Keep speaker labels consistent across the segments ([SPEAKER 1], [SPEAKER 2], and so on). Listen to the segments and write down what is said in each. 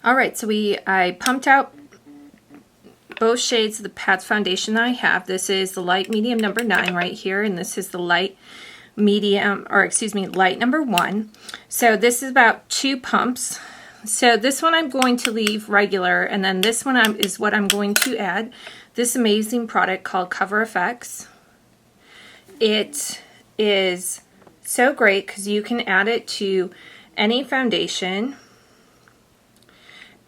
[SPEAKER 1] Alright, so I pumped out both shades of the Pat's foundation that I have. This is the light medium number 9 right here, and this is the light medium, or excuse me, light number 1. So this is about 2 pumps. So this one I'm going to leave regular, and then this one is what I'm going to add. This amazing product called CoverFX. It is so great because you can add it to any foundation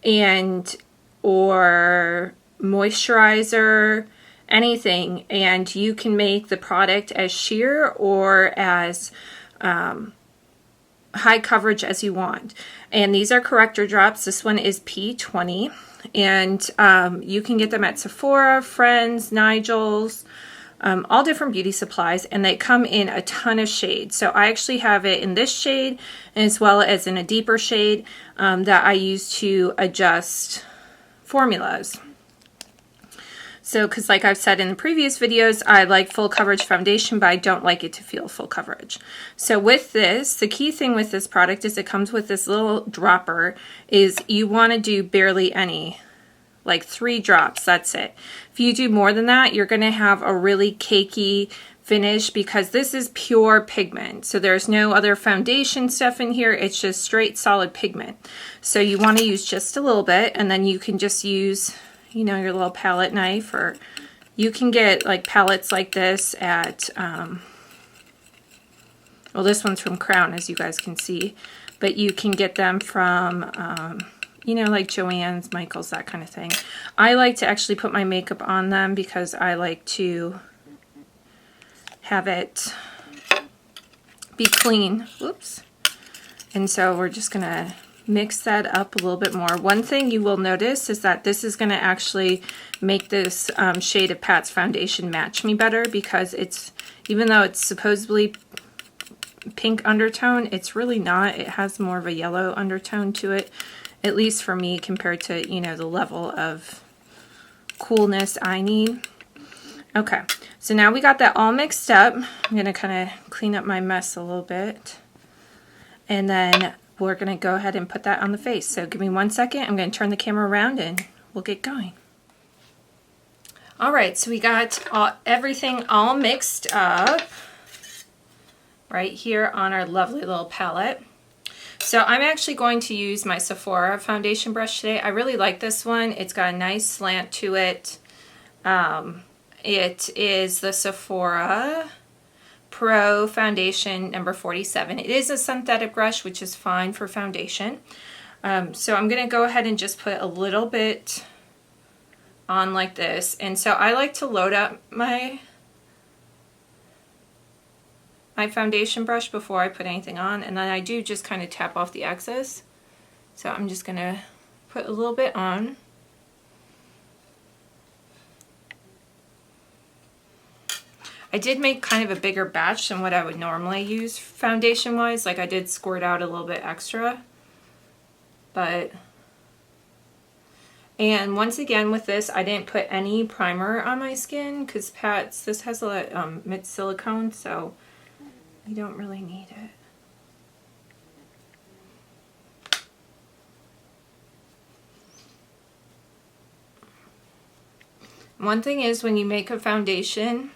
[SPEAKER 1] and or moisturizer, anything, and you can make the product as sheer or as high coverage as you want. And these are corrector drops. This one is P20, and you can get them at Sephora, Friends, Nigel's, all different beauty supplies, and they come in a ton of shades. So I actually have it in this shade as well as in a deeper shade that I use to adjust formulas. So, because like I've said in the previous videos, I like full coverage foundation, but I don't like it to feel full coverage. So with this, the key thing with this product is it comes with this little dropper, is you want to do barely any, like 3 drops, that's it. If you do more than that, you're going to have a really cakey finish because this is pure pigment. So there's no other foundation stuff in here, it's just straight solid pigment. So you want to use just a little bit, and then you can just use, you know, your little palette knife, or you can get like palettes like this at, well, this one's from Crown, as you guys can see, but you can get them from, you know, like Joann's, Michael's, that kind of thing. I like to actually put my makeup on them because I like to have it be clean. Whoops. And so we're just gonna mix that up a little bit more. One thing you will notice is that this is going to actually make this shade of Pat's foundation match me better, because it's, even though it's supposedly pink undertone, it's really not. It has more of a yellow undertone to it, at least for me, compared to, you know, the level of coolness I need. Okay, so now we got that all mixed up. I'm going to kind of clean up my mess a little bit, and then we're going to go ahead and put that on the face. So give me 1 second. I'm going to turn the camera around and we'll get going. Alright, so we got everything all mixed up right here on our lovely little palette. So I'm actually going to use my Sephora foundation brush today. I really like this one. It's got a nice slant to it. It is the Sephora Pro Foundation number 47. It is a synthetic brush, which is fine for foundation. So I'm going to go ahead and just put a little bit on like this. And so I like to load up my foundation brush before I put anything on, and then I do just kind of tap off the excess. So I'm just going to put a little bit on. I did make kind of a bigger batch than what I would normally use foundation wise. Like I did squirt out a little bit extra. And once again with this, I didn't put any primer on my skin because Pat's, this has a lot mid silicone, so you don't really need it. One thing is, when you make a foundation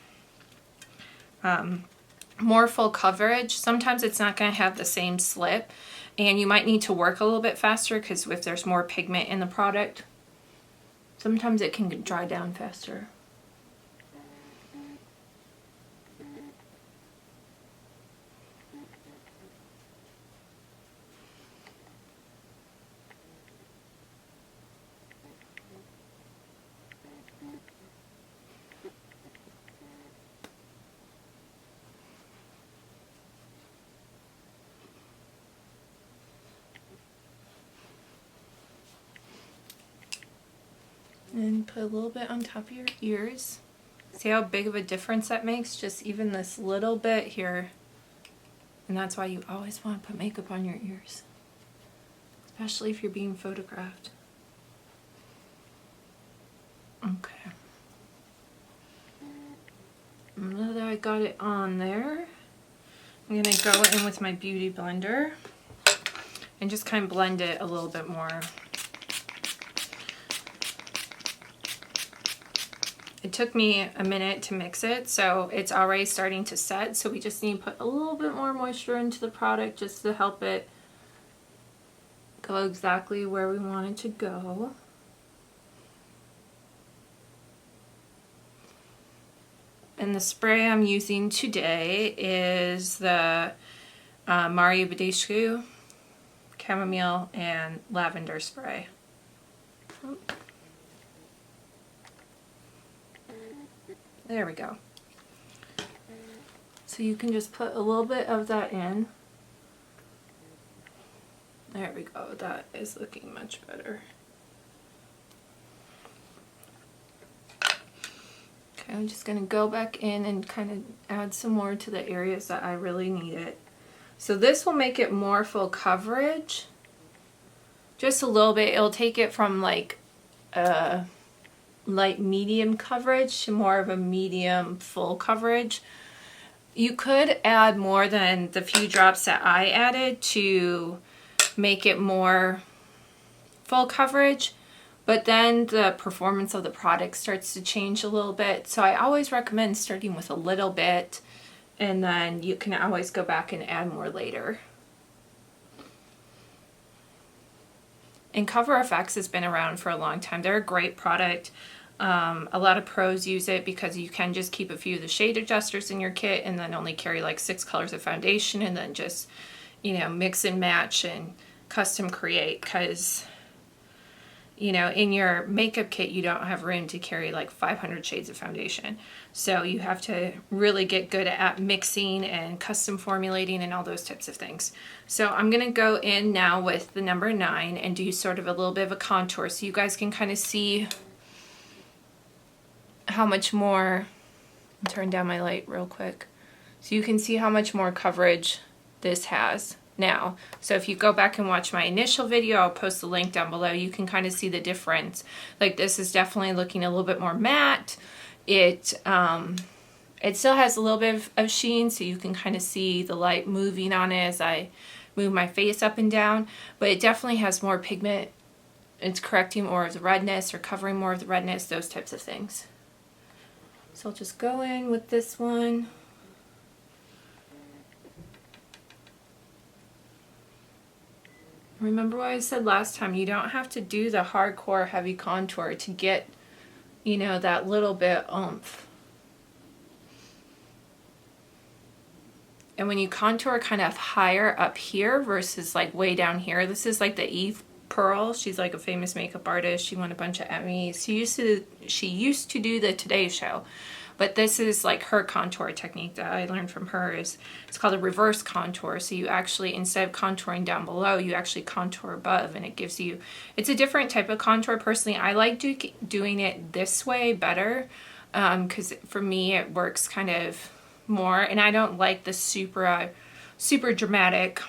[SPEAKER 1] more full coverage, sometimes it's not going to have the same slip, and you might need to work a little bit faster because if there's more pigment in the product, sometimes it can dry down faster. And put a little bit on top of your ears. See how big of a difference that makes? Just even this little bit here. And that's why you always want to put makeup on your ears, especially if you're being photographed. Okay. Now that I got it on there, I'm going to go in with my Beauty Blender and just kind of blend it a little bit more. It took me a minute to mix it, so it's already starting to set. So we just need to put a little bit more moisture into the product just to help it go exactly where we want it to go. And the spray I'm using today is the Mario Badescu Chamomile and Lavender spray. There we go. So you can just put a little bit of that in. There we go. That is looking much better. Okay, I'm just going to go back in and kind of add some more to the areas that I really need it. So this will make it more full coverage. Just a little bit. It'll take it from like a light medium coverage to more of a medium full coverage. You could add more than the few drops that I added to make it more full coverage, but then the performance of the product starts to change a little bit. So I always recommend starting with a little bit, and then you can always go back and add more later. And CoverFX has been around for a long time. They're a great product. A lot of pros use it because you can just keep a few of the shade adjusters in your kit and then only carry like 6 colors of foundation, and then just, you know, mix and match and custom create, because, you know, in your makeup kit you don't have room to carry like 500 shades of foundation. So you have to really get good at mixing and custom formulating and all those types of things. So I'm going to go in now with the number 9 and do sort of a little bit of a contour so you guys can kind of see how much more. I'll turn down my light real quick so you can see how much more coverage this has now. So if you go back and watch my initial video, I'll post the link down below, you can kind of see the difference. Like, this is definitely looking a little bit more matte. It still has a little bit of sheen, so you can kind of see the light moving on it as I move my face up and down, but it definitely has more pigment. It's correcting more of the redness or covering more of the redness, those types of things. So I'll just go in with this one. Remember what I said last time, you don't have to do the hardcore heavy contour to get, you know, that little bit oomph. And when you contour kind of higher up here versus like way down here, this is like the Eve Pearl. She's like a famous makeup artist. She won a bunch of Emmys. She used to do the Today Show, but this is like her contour technique that I learned from her. It's called a reverse contour. So you actually, instead of contouring down below, you actually contour above, and it gives you, it's a different type of contour. Personally, I like doing it this way better, because for me it works kind of more, and I don't like the super dramatic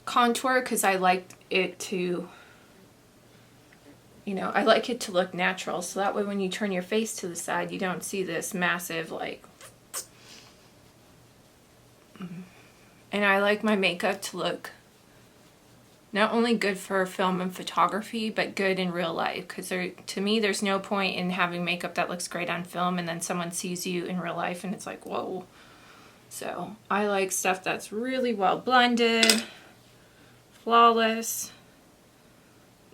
[SPEAKER 1] contour, because I like it to, you know, I like it to look natural, so that way when you turn your face to the side you don't see this massive like, and I like my makeup to look not only good for film and photography, but good in real life, because to me there's no point in having makeup that looks great on film and then someone sees you in real life and it's like, whoa. So I like stuff that's really well blended, flawless.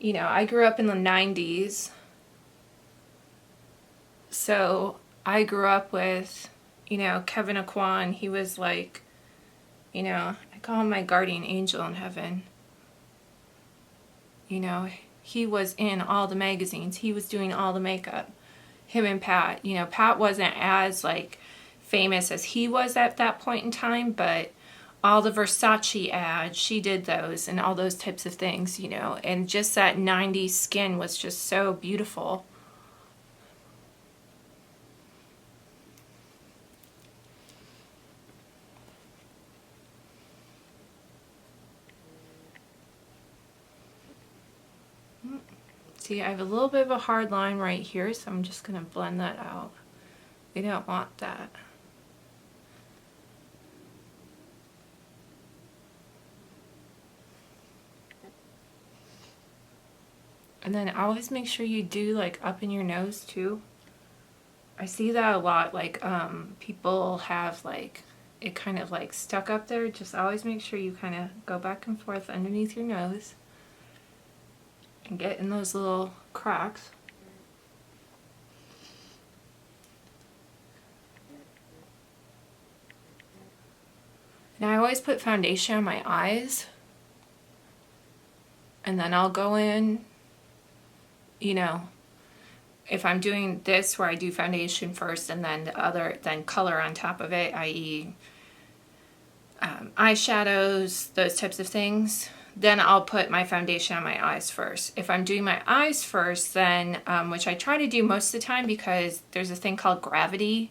[SPEAKER 1] You know, I grew up in the 90s, so I grew up with, you know, Kevin Aquan. He was like, you know, I call him my guardian angel in heaven. You know, he was in all the magazines. He was doing all the makeup. Him and Pat. You know, Pat wasn't as like famous as he was at that point in time, but all the Versace ads, she did those and all those types of things, you know, and just that 90s skin was just so beautiful. See, I have a little bit of a hard line right here, so I'm just going to blend that out. We don't want that. And then always make sure you do like up in your nose too. I see that a lot, like people have like it kind of like stuck up there. Just always make sure you kind of go back and forth underneath your nose and get in those little cracks. Now I always put foundation on my eyes, and then I'll go in, you know, if I'm doing this where I do foundation first and then the other, then color on top of it, i.e. eyeshadows, those types of things, then I'll put my foundation on my eyes first. If I'm doing my eyes first, then, which I try to do most of the time because there's a thing called gravity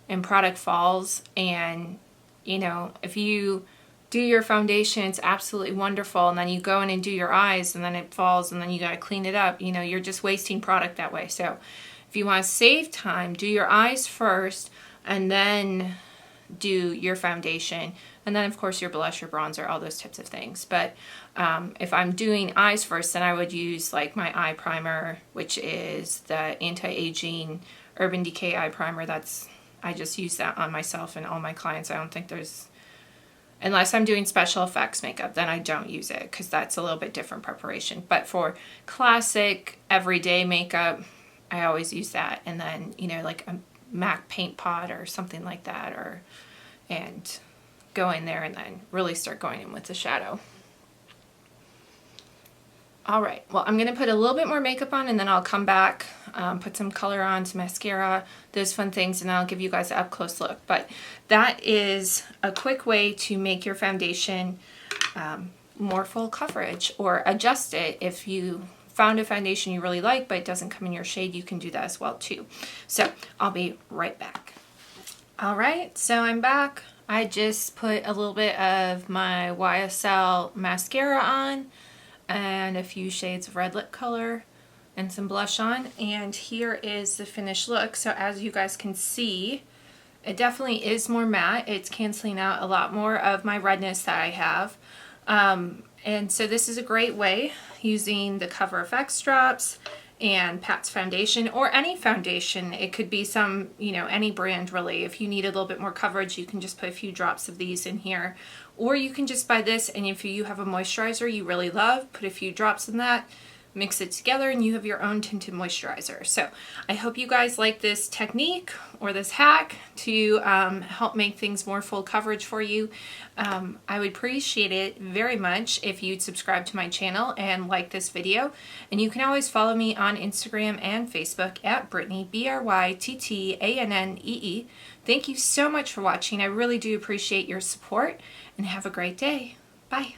[SPEAKER 1] and product falls, and you know, if you do your foundation, it's absolutely wonderful, and then you go in and do your eyes and then it falls and then you got to clean it up, you know, you're just wasting product that way. So if you want to save time, do your eyes first and then do your foundation, and then of course your blush, your bronzer, all those types of things. But if I'm doing eyes first, then I would use like my eye primer, which is the anti-aging Urban Decay eye primer. I just use that on myself and all my clients. I don't think there's, unless I'm doing special effects makeup, then I don't use it because that's a little bit different preparation. But for classic everyday makeup, I always use that. And then, you know, like a MAC paint pot or something like that, and go in there and then really start going in with the shadow. All right, well, I'm gonna put a little bit more makeup on and then I'll come back, put some color on, some mascara, those fun things, and I'll give you guys an up close look. But that is a quick way to make your foundation more full coverage, or adjust it. If you found a foundation you really like but it doesn't come in your shade, you can do that as well too. So I'll be right back. All right, so I'm back. I just put a little bit of my YSL mascara on and a few shades of red lip color and some blush on, and here is the finished look. So as you guys can see, it definitely is more matte. It's canceling out a lot more of my redness that I have, and so this is a great way, using the CoverFX drops and Pat's foundation, or any foundation. It could be some, you know, any brand really. If you need a little bit more coverage, you can just put a few drops of these in here, or you can just buy this, and if you have a moisturizer you really love, put a few drops in that, mix it together, and you have your own tinted moisturizer. So I hope you guys like this technique or this hack to help make things more full coverage for you. I would appreciate it very much if you'd subscribe to my channel and like this video. And you can always follow me on Instagram and Facebook at Brittany, BRYTTANNEE. Thank you so much for watching. I really do appreciate your support, and have a great day. Bye.